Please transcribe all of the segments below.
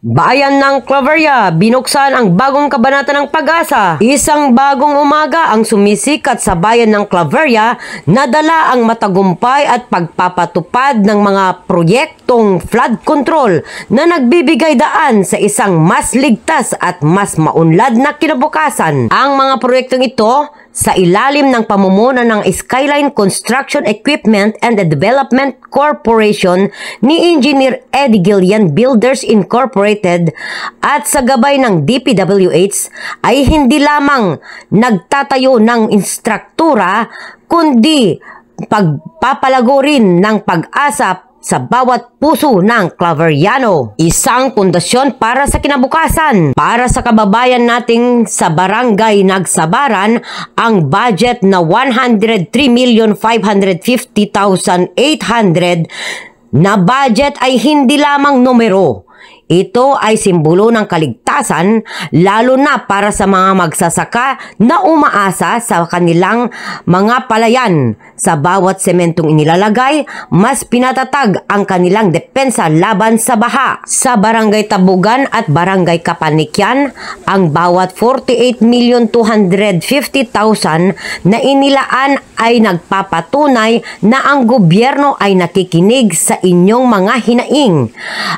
Bayan ng Claveria, binuksan ang bagong kabanata ng pag-asa. Isang bagong umaga ang sumisikat sa bayan ng Claveria na dala ang matagumpay at pagpapatupad ng mga proyektong flood control na nagbibigay daan sa isang mas ligtas at mas maunlad na kinabukasan. Ang mga proyektong ito sa ilalim ng pamumuno ng Skyline Construction Equipment and Development Corporation ni Engineer Eddie Gillian Builders Incorporated at sa gabay ng DPWH ay hindi lamang nagtatayo ng instruktura kundi pagpapalago rin ng pag-asa sa bawat puso ng Claveriano. Isang pundasyon para sa kinabukasan. Para sa kababayan nating sa Barangay Nagsabaran, ang budget na 103,550,800 na budget ay hindi lamang numero. Ito ay simbolo ng kaligtasan, lalo na para sa mga magsasaka na umaasa sa kanilang mga palayan. Sa bawat sementong inilalagay, mas pinatatag ang kanilang depensa laban sa baha. Sa Barangay Tabugan at Barangay Kapanikyan, ang bawat 48,250,000 na inilaan ay nagpapatunay na ang gobyerno ay nakikinig sa inyong mga hinaing.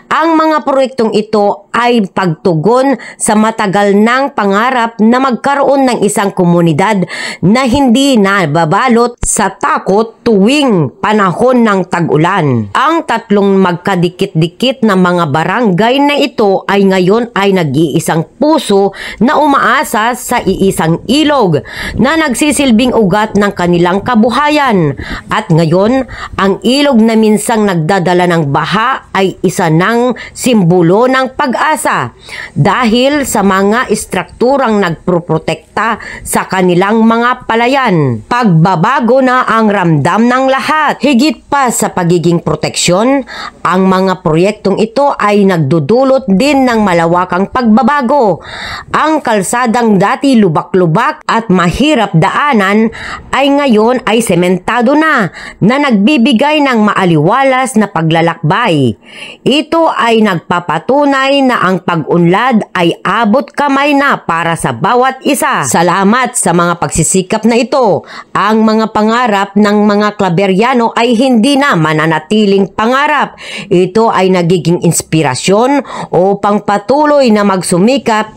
Ang mga proyektong ito ay pagtugon sa matagal ng pangarap na magkaroon ng isang komunidad na hindi nababalot sa takot tuwing panahon ng tag-ulan. Ang tatlong magkadikit-dikit na mga barangay na ito ay ngayon ay nag-iisang puso na umaasa sa iisang ilog na nagsisilbing ugat ng kanilang kabuhayan. At ngayon, ang ilog na minsang nagdadala ng baha ay isa ng simbolo ng pag-asa dahil sa mga istrukturang nagproprotekta sa kanilang mga palayan. Pagbabago na ang ramdam ng lahat. Higit pa sa pagiging proteksyon, ang mga proyektong ito ay nagdudulot din ng malawakang pagbabago. Ang kalsadang dati lubak-lubak at mahirap daanan ay ngayon ay sementado na nagbibigay ng maaliwalas na paglalakbay. Ito ay nagpapatunay na ang pag-unlad ay abot kamay na para sa bawat isa. Salamat sa mga pagsisikap na ito. Ang mga pangarap ng mga Claveriano ay hindi na mananatiling pangarap. Ito ay nagiging inspirasyon upang patuloy na magsumikap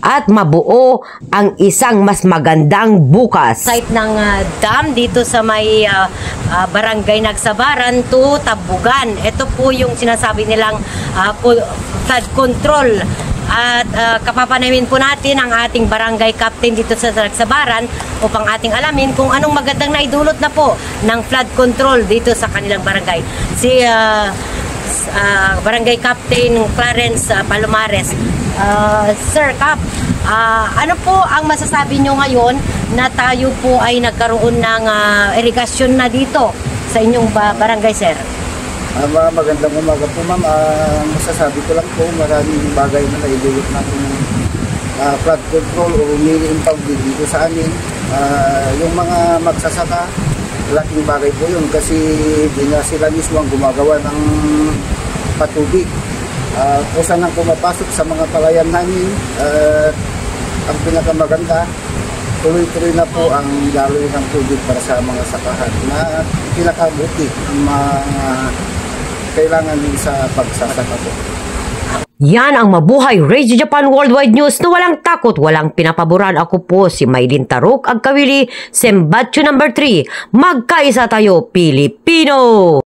at mabuo ang isang mas magandang bukas. Site ng dam dito sa may Barangay Nagsabaran to Tabugan. Ito po yung sinasabi nilang flood control. At kapapanamin po natin ang ating barangay captain dito sa Nagsabaran upang ating alamin kung anong magandang naidulot na po ng flood control dito sa kanilang barangay. Si barangay captain Clarence Palomares. Sir Cap, ano po ang masasabi nyo ngayon na tayo po ay nagkaroon ng irigasyon na dito sa inyong barangay, sir? Magandang umaga po, ma'am. Masasabi ko lang po, maraming bagay na naidulot natin flood control o mini-impound dito sa amin. Yung mga magsasaka, laking bagay po yun kasi di na sila mismo ang gumagawa ng patubig. Kusa nang pumapasok sa mga palayan namin. Ang pinakamaganda, tuloy-tuloy na po ang daloy ng tubig para sa mga sakahan na pinakabuti ang mga kailangan din sa pagsasaka po. Yan ang Mabuhay Radio Japan Worldwide News na walang takot, walang pinapaboran. Ako po si Maylin Taruk, Agkawili, Sembatyo number 3. Magkaisa tayo, Pilipino!